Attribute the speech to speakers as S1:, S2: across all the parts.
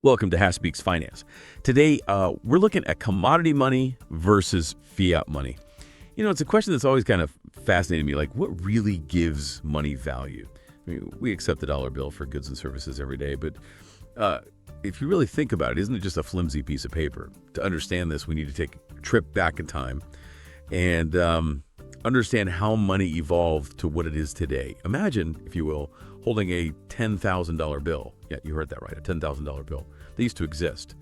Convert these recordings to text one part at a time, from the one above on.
S1: Welcome to Hash Speaks Finance. Today, we're looking at commodity money versus fiat money. You know, it's a question that's always kind of fascinated me, like what really gives money value? I mean, we accept the dollar bill for goods and services every day, but if you really think about it, isn't it just a flimsy piece of paper? To understand this, we need to take a trip back in time and understand how money evolved to what it is today. Imagine, if you will, holding a $10,000 bill. Yeah, you heard that right, a $10,000 bill. They used to exist.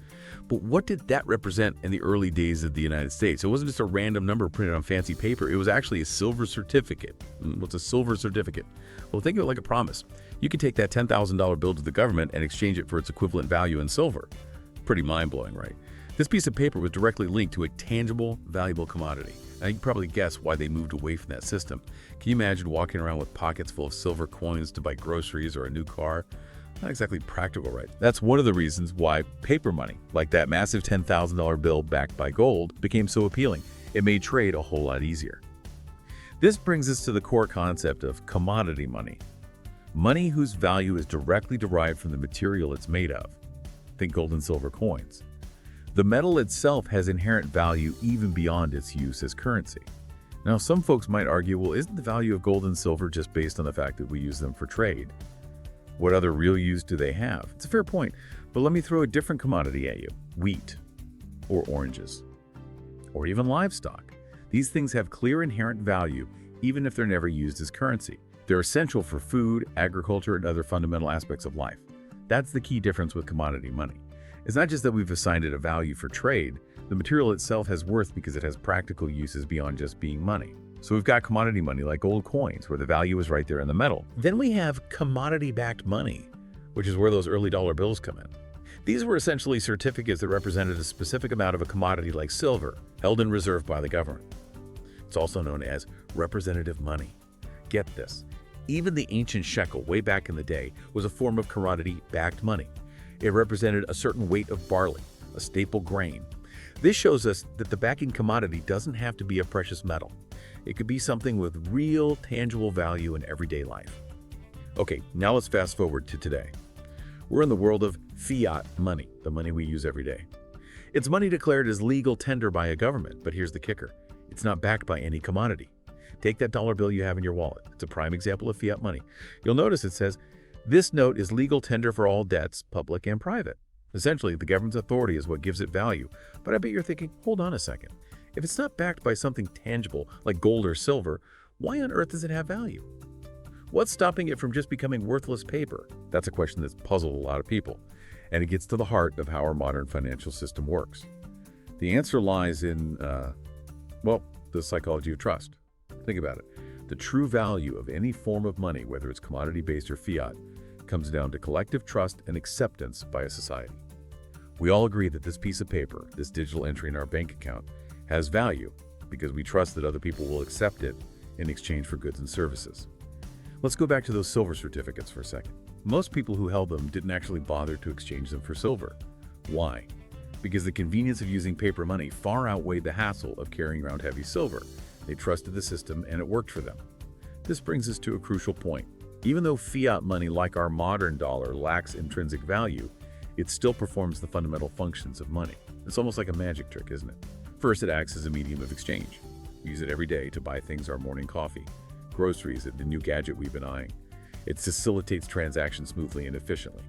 S1: But what did that represent in the early days of the United States? It wasn't just a random number printed on fancy paper. It was actually a silver certificate. What's a silver certificate? Well, think of it like a promise. You could take that $10,000 bill to the government and exchange it for its equivalent value in silver. Pretty mind-blowing, right? This piece of paper was directly linked to a tangible, valuable commodity. Now, you can probably guess why they moved away from that system. Can you imagine walking around with pockets full of silver coins to buy groceries or a new car? Not exactly practical, right? That's one of the reasons why paper money, like that massive $10,000 bill backed by gold, became so appealing. It made trade a whole lot easier. This brings us to the core concept of commodity money. Money whose value is directly derived from the material it's made of. Think gold and silver coins. The metal itself has inherent value even beyond its use as currency. Now, some folks might argue, well, isn't the value of gold and silver just based on the fact that we use them for trade? What other real use do they have? It's a fair point, but let me throw a different commodity at you. Wheat, or oranges, or even livestock. These things have clear inherent value, even if they're never used as currency. They're essential for food, agriculture, and other fundamental aspects of life. That's the key difference with commodity money. It's not just that we've assigned it a value for trade. The material itself has worth because it has practical uses beyond just being money. So we've got commodity money like gold coins, where the value is right there in the metal. Then we have commodity-backed money, which is where those early dollar bills come in. These were essentially certificates that represented a specific amount of a commodity like silver, held in reserve by the government. It's also known as representative money. Get this, even the ancient shekel way back in the day was a form of commodity-backed money. It represented a certain weight of barley, a staple grain. This shows us that the backing commodity doesn't have to be a precious metal. It could be something with real, tangible value in everyday life. Okay, now let's fast forward to today. We're in the world of fiat money, the money we use every day. It's money declared as legal tender by a government, but here's the kicker. It's not backed by any commodity. Take that dollar bill you have in your wallet. It's a prime example of fiat money. You'll notice it says, "This note is legal tender for all debts, public and private." Essentially, the government's authority is what gives it value. But I bet you're thinking, hold on a second. If it's not backed by something tangible like gold or silver, why on earth does it have value? What's stopping it from just becoming worthless paper? That's a question that's puzzled a lot of people, and it gets to the heart of how our modern financial system works. The answer lies in, the psychology of trust. Think about it. The true value of any form of money, whether it's commodity-based or fiat, comes down to collective trust and acceptance by a society. We all agree that this piece of paper, this digital entry in our bank account, has value because we trust that other people will accept it in exchange for goods and services. Let's go back to those silver certificates for a second. Most people who held them didn't actually bother to exchange them for silver. Why? Because the convenience of using paper money far outweighed the hassle of carrying around heavy silver. They trusted the system and it worked for them. This brings us to a crucial point. Even though fiat money, like our modern dollar, lacks intrinsic value, it still performs the fundamental functions of money. It's almost like a magic trick, isn't it? First, it acts as a medium of exchange. We use it every day to buy things, our morning coffee, groceries, the new gadget we've been eyeing. It facilitates transactions smoothly and efficiently.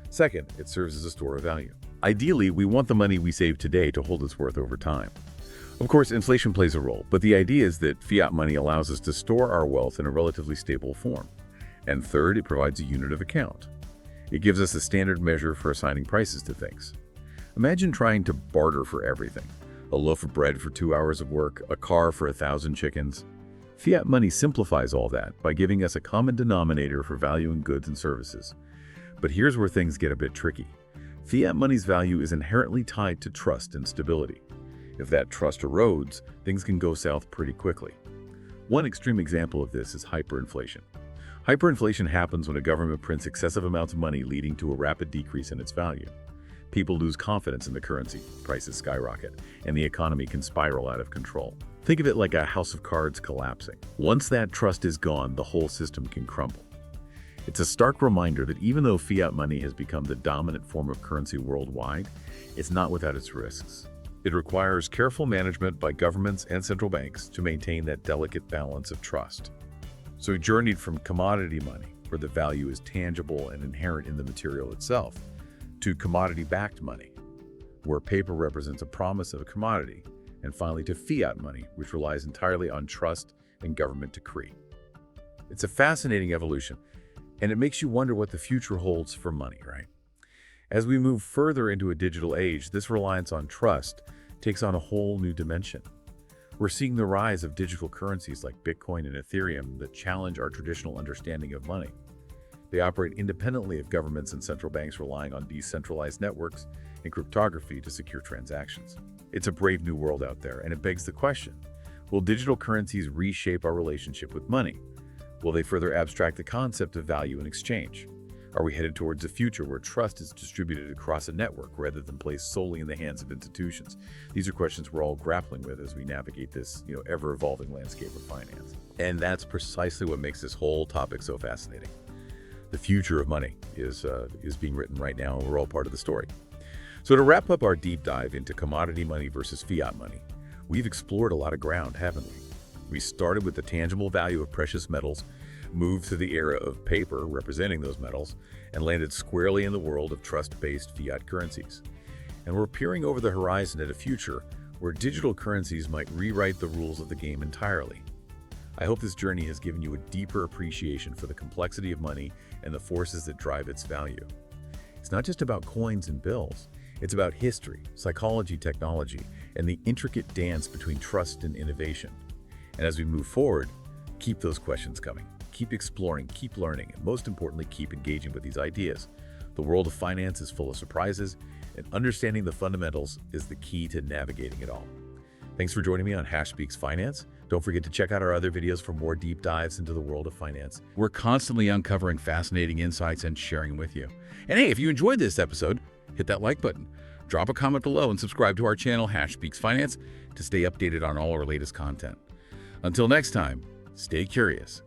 S1: Second, it serves as a store of value. Ideally, we want the money we save today to hold its worth over time. Of course, inflation plays a role, but the idea is that fiat money allows us to store our wealth in a relatively stable form. And third, it provides a unit of account. It gives us a standard measure for assigning prices to things. Imagine trying to barter for everything. A loaf of bread for 2 hours of work, a car for 1,000 chickens. Fiat money simplifies all that by giving us a common denominator for valuing goods and services. But here's where things get a bit tricky. Fiat money's value is inherently tied to trust and stability. If that trust erodes, things can go south pretty quickly. One extreme example of this is hyperinflation. Hyperinflation happens when a government prints excessive amounts of money, leading to a rapid decrease in its value. People lose confidence in the currency, prices skyrocket, and the economy can spiral out of control. Think of it like a house of cards collapsing. Once that trust is gone, the whole system can crumble.
S2: It's a stark reminder that even though fiat money has become the dominant form of currency worldwide, it's not without its risks. It requires careful management by governments and central banks to maintain that delicate balance of trust. So we journeyed from commodity money, where the value is tangible and inherent in the material itself, to commodity-backed money, where paper represents a promise of a commodity, and finally to fiat money, which relies entirely on trust and government decree. It's a fascinating evolution, and it makes you wonder what the future holds for money, right? As we move further into a digital age, this reliance on trust takes on a whole new dimension. We're seeing the rise of digital currencies like Bitcoin and Ethereum that challenge our traditional understanding of money. They operate independently of governments and central banks, relying on decentralized networks and cryptography to secure transactions. It's a brave new world out there, and it begs the question, will digital currencies reshape our relationship with money? Will they further abstract the concept of value and exchange? Are we headed towards a future where trust is distributed across a network rather than placed solely in the hands of institutions? These are questions we're all grappling with as we navigate this, ever-evolving landscape of finance. And that's precisely what makes this whole topic so fascinating. The future of money is being written right now, and we're all part of the story. So to wrap up our deep dive into commodity money versus fiat money, we've explored a lot of ground, haven't we? We started with the tangible value of precious metals, moved to the era of paper representing those metals, and landed squarely in the world of trust-based fiat currencies. And we're peering over the horizon at a future where digital currencies might rewrite the rules of the game entirely. I hope this journey has given you a deeper appreciation for the complexity of money and the forces that drive its value. It's not just about coins and bills. It's about history, psychology, technology, and the intricate dance between trust and innovation. And as we move forward, keep those questions coming. Keep exploring, keep learning, and most importantly, keep engaging with these ideas. The world of finance is full of surprises, and understanding the fundamentals is the key to navigating it all. Thanks for joining me on Speaks Finance. Don't forget to check out our other videos for more deep dives into the world of finance. We're constantly uncovering fascinating insights and sharing them with you. And hey, if you enjoyed this episode, hit that like button, drop a comment below, and subscribe to our channel, Speaks Finance, to stay updated on all our latest content. Until next time, stay curious,